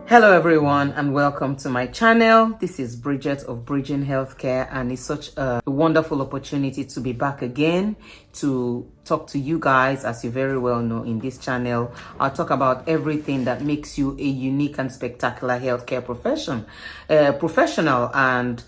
Hello everyone and welcome to my channel. This is Bridget of Bridging Healthcare, and it's such a wonderful opportunity to be back again to talk to you guys. As you very well know, in this channel I'll talk about everything that makes you a unique and spectacular healthcare professional. And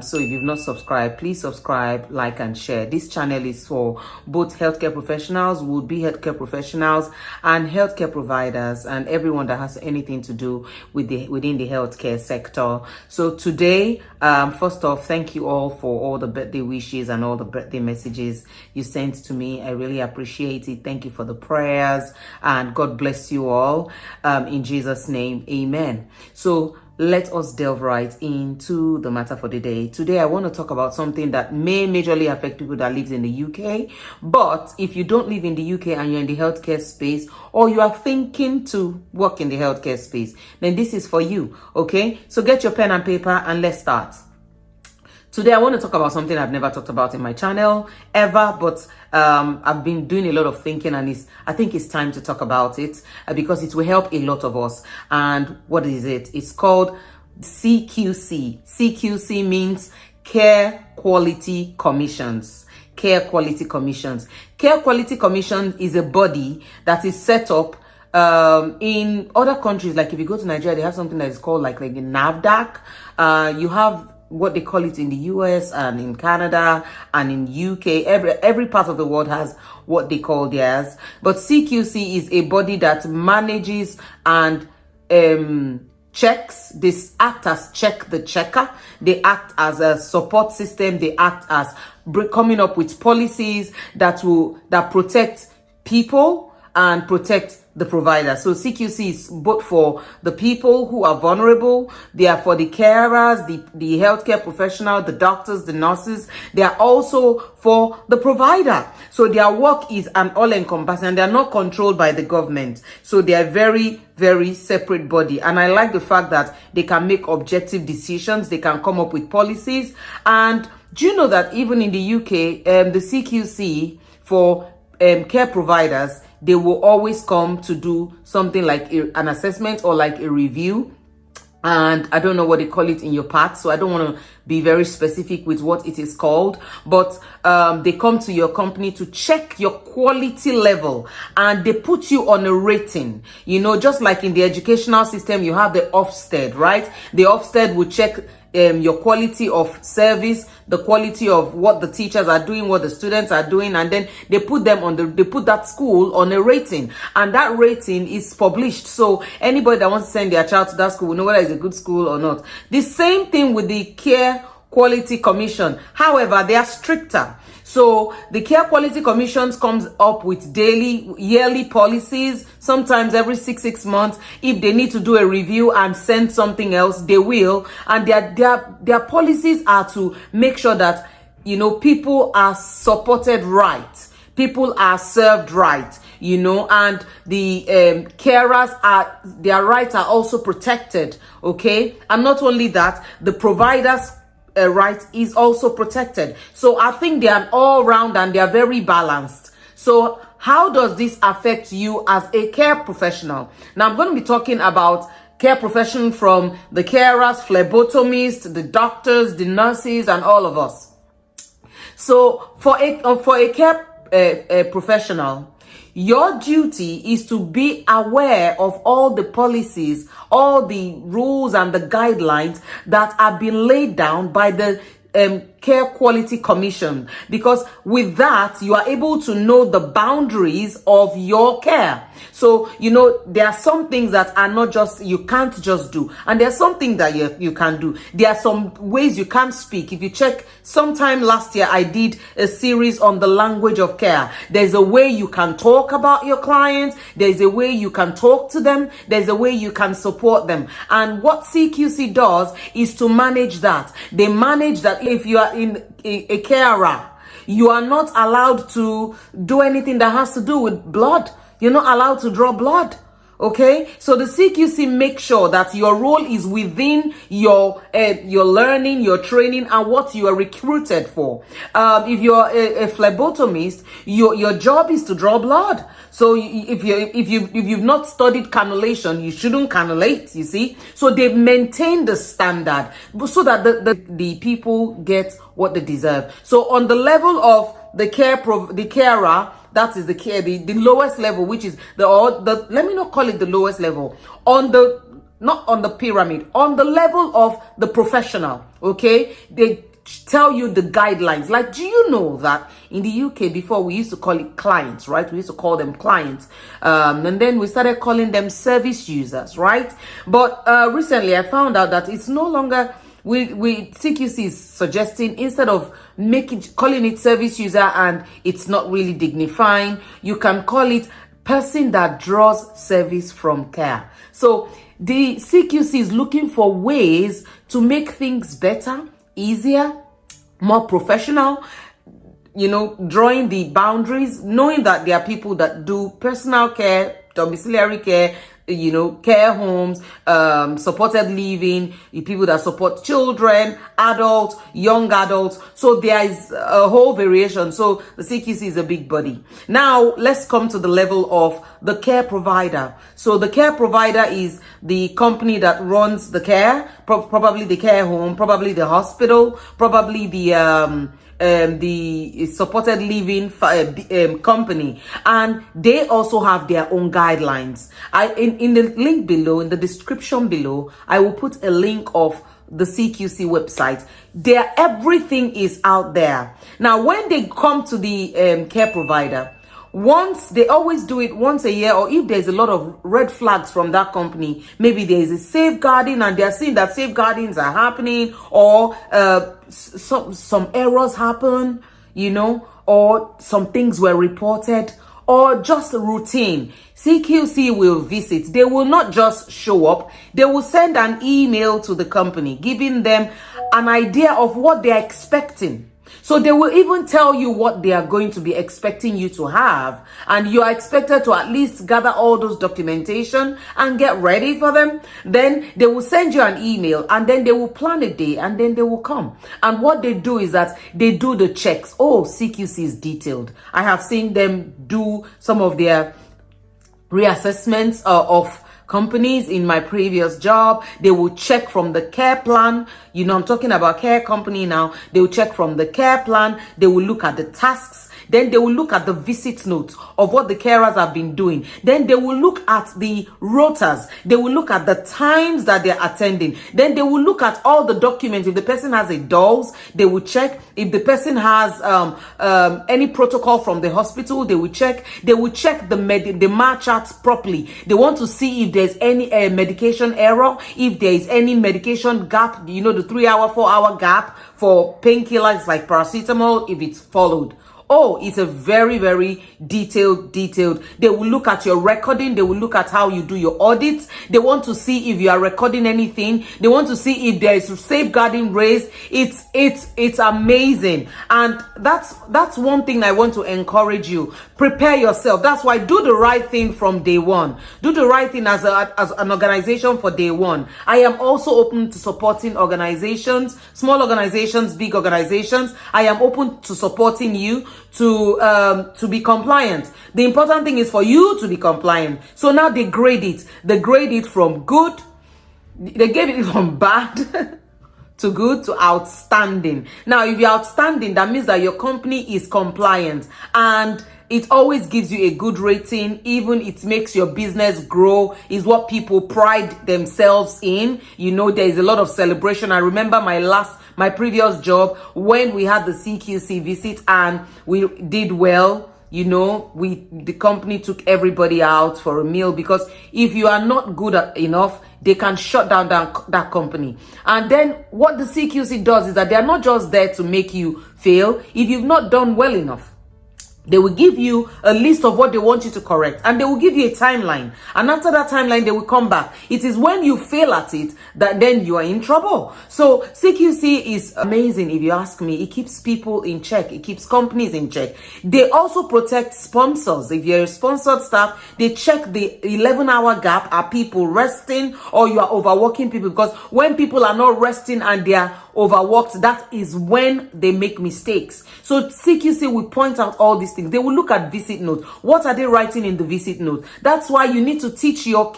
so if you've not subscribed, please subscribe, like and share. This channel is for both healthcare professionals, would-be healthcare professionals, and healthcare providers, and everyone that has anything to do with within the healthcare sector. So today, first off, thank you all for all the birthday wishes and all the birthday messages you sent to me. I really appreciate it. Thank you for the prayers, and God bless you all. In Jesus' name, amen. So let us delve right into the matter for the day. Today, I want to talk about something that may majorly affect people that live in the UK. But if you don't live in the UK and you're in the healthcare space, or you are thinking to work in the healthcare space, then this is for you, okay? So get your pen and paper and let's start. Today, I want to talk about something I've never talked about in my channel ever, but I've been doing a lot of thinking, and I think it's time to talk about it because it will help a lot of us. And what is it? It's called CQC. CQC means Care Quality Commissions. Care Quality Commissions. Care Quality Commission is a body that is set up in other countries. Like if you go to Nigeria, they have something that is called like a NAFDAC. You have what they call it in the US and in Canada and in UK. Every part of the world has what they call theirs. But CQC is a body that manages and checks. They act as check the checker. They act as a support system. They act as coming up with policies that protect people and protect the provider. So CQC is both for the people who are vulnerable, they are for the carers, the healthcare professional, the doctors, the nurses. They are also for the provider. So their work is an all-encompassing, and they are not controlled by the government. So they are very, very separate body. And I like the fact that they can make objective decisions. They can come up with policies. And do you know that even in the UK, the CQC for care providers, they will always come to do something like an assessment or like a review. And I don't know what they call it in your part, so I don't want to be very specific with what it is called. But they come to your company to check your quality level, and they put you on a rating. You know, just like in the educational system, you have the Ofsted, right? The Ofsted will check your quality of service, the quality of what the teachers are doing, what the students are doing, and then they put that school on a rating, and that rating is published. So anybody that wants to send their child to that school will know whether it's a good school or not. The same thing with the Care Quality Commission. However, they are stricter. So the Care Quality Commissions comes up with yearly policies, sometimes every six months. If they need to do a review and send something else, they will. And their policies are to make sure that, you know, people are supported right. People are served right, you know, and the carers their rights are also protected, okay? And not only that, the providers' right is also protected. So I think they are all round and they are very balanced. So how does this affect you as a care professional? Now I'm going to be talking about care profession from the carers, phlebotomists, the doctors, the nurses, and all of us. So for a care professional, your duty is to be aware of all the policies, all the rules and the guidelines that have been laid down by the Care Quality Commission, because with that you are able to know the boundaries of your care. So, you know, there are some things that are not just, you can't just do, and there are some things that you can do. There are some ways you can't speak. If you check, sometime last year I did a series on the language of care. There's a way you can talk about your clients, there's a way you can talk to them, there's a way you can support them. And what CQC does is to manage that. They manage that. If you are in a carer, you are not allowed to do anything that has to do with blood. You're not allowed to draw blood. Okay, so the CQC makes sure that your role is within your learning, your training, and what you are recruited for. If you're a phlebotomist, your job is to draw blood. So if you've not studied cannulation, you shouldn't cannulate. You see, so they maintain the standard so that the people get what they deserve. So on the level of the carer, that is the lowest level, which is let me not call it the lowest level, not on the pyramid, on the level of the professional. Okay, they tell you the guidelines. Like, do you know that in the UK before we used to call it clients, right? We used to call them clients, and then we started calling them service users, right? But recently I found out that it's no longer. CQC is suggesting, instead of calling it service user, and it's not really dignifying, you can call it person that draws service from care. So the CQC is looking for ways to make things better, easier, more professional, drawing the boundaries, knowing that there are people that do personal care, domiciliary care, care homes, supported living, people that support children, adults, young adults. So there is a whole variation. So the CQC is a big body. Now let's come to the level of the care provider. So the care provider is the company that runs the care, probably the care home, probably the hospital, probably the supported living company, and they also have their own guidelines. In the link below, in the description below, I will put a link of the CQC website. Everything is out there. Now when they come to the care provider, they always do it once a year, or if there's a lot of red flags from that company, maybe there is a safeguarding and they're seeing that safeguardings are happening, or some errors happen, or some things were reported, or just routine. CQC will visit. They will not just show up. They will send an email to the company giving them an idea of what they're expecting. So they will even tell you what they are going to be expecting you to have. And you are expected to at least gather all those documentation and get ready for them. Then they will send you an email, and then they will plan a day, and then they will come. And what they do is that they do the checks. Oh, CQC is detailed. I have seen them do some of their reassessments of companies in my previous job. They will check from the care plan. I'm talking about care company now. They will check from the care plan. They will look at the tasks. Then they will look at the visit notes of what the carers have been doing. Then they will look at the rotas. They will look at the times that they're attending. Then they will look at all the documents. If the person has a DOLS, they will check. If the person has any protocol from the hospital, they will check. They will check the MAR charts properly. They want to see if there's any medication error, if there is any medication gap, the 3-hour, 4-hour gap for painkillers like paracetamol, if it's followed. Oh, it's a very, very detailed. They will look at your recording. They will look at how you do your audits. They want to see if you are recording anything. They want to see if there is safeguarding raised. It's amazing. And that's one thing I want to encourage you. Prepare yourself. That's why do the right thing from day one. Do the right thing as an organization for day one. I am also open to supporting organizations, small organizations, big organizations. I am open to supporting you to be compliant. The important thing is for you to be compliant. So now they grade it. They grade it from good. They gave it from bad to good to outstanding. Now, if you're outstanding, that means that your company is compliant, and it always gives you a good rating. Even it makes your business grow, is what people pride themselves in. There is a lot of celebration. I remember my previous job, when we had the CQC visit and we did well, the company took everybody out for a meal, because if you are not good enough, they can shut down that company. And then what the CQC does is that they are not just there to make you fail. If you've not done well enough, They will give you a list of what they want you to correct, and they will give you a timeline. And after that timeline, they will come back. It is when you fail at it that then you are in trouble. So CQC is amazing, if you ask me. It keeps people in check. It keeps companies in check. They also protect sponsors. If you're a sponsored staff, they check the 11-hour gap. Are people resting, or you are overworking people? Because when people are not resting and they are overworked, that is when they make mistakes. So CQC will point out all these things. They will look at visit note. What are they writing in the visit note? That's why you need to teach your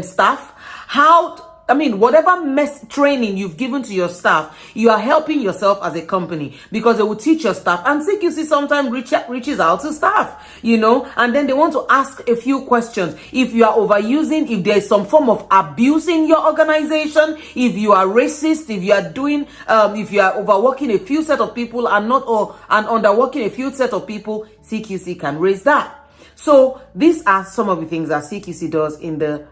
staff how, whatever training you've given to your staff, you are helping yourself as a company, because they will teach your staff. And CQC sometimes reaches out to staff, and then they want to ask a few questions. If you are overusing, if there is some form of abuse in your organization, if you are racist, if you are doing, if you are overworking a few set of people and underworking a few set of people, CQC can raise that. So these are some of the things that CQC does in the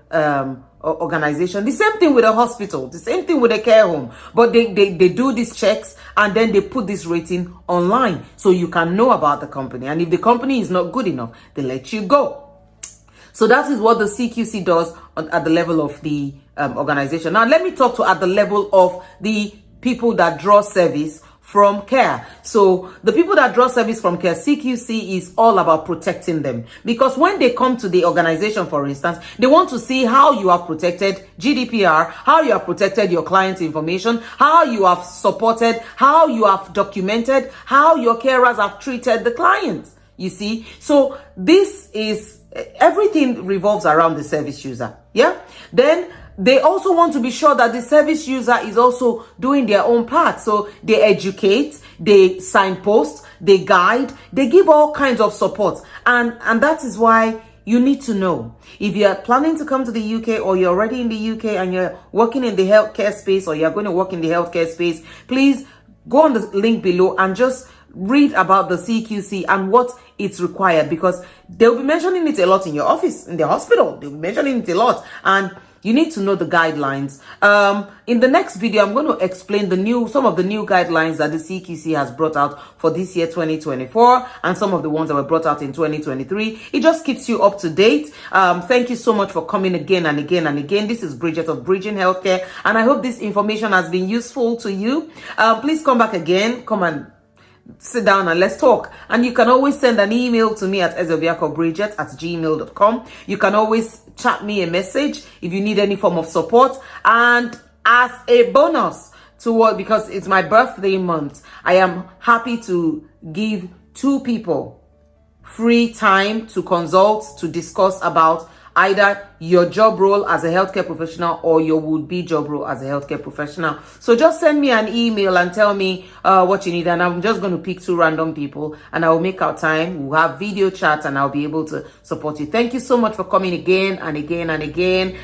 organization. The same thing with a hospital, the same thing with a care home, but they do these checks, and then they put this rating online so you can know about the company. And if the company is not good enough, they let you go. So that is what the CQC does at the level of the organization. Now let me talk to at the level of the people that draw service from care. So the people that draw service from care, CQC is all about protecting them, because when they come to the organization, for instance, they want to see how you have protected GDPR, how you have protected your client's information, how you have supported, how you have documented, how your carers have treated the client. You see, so this is everything revolves around the service user. Yeah. Then they also want to be sure that the service user is also doing their own part. So they educate, they signpost, they guide, they give all kinds of support. And that is why you need to know. If you're planning to come to the UK, or you're already in the UK and you're working in the healthcare space, or you're going to work in the healthcare space, please go on the link below and just read about the CQC and what it's required, because they'll be mentioning it a lot in your office, in the hospital. They'll be mentioning it a lot, and you need to know the guidelines. In the next video, I'm going to explain some of the new guidelines that the CQC has brought out for this year, 2024, and some of the ones that were brought out in 2023. It just keeps you up to date. Thank you so much for coming again and again and again. This is Bridget of Bridging Healthcare, and I hope this information has been useful to you. Please come back again. Come and sit down and let's talk. And you can always send an email to me at ezobiakobridget@gmail.com. You can always chat me a message if you need any form of support. And as a bonus to what, because it's my birthday month, I am happy to give 2 people free time to consult, to discuss about either your job role as a healthcare professional or your would-be job role as a healthcare professional. So just send me an email and tell me what you need, and I'm just going to pick 2 random people, and I will make our time. We'll have video chats, and I'll be able to support you. Thank you so much for coming again and again and again.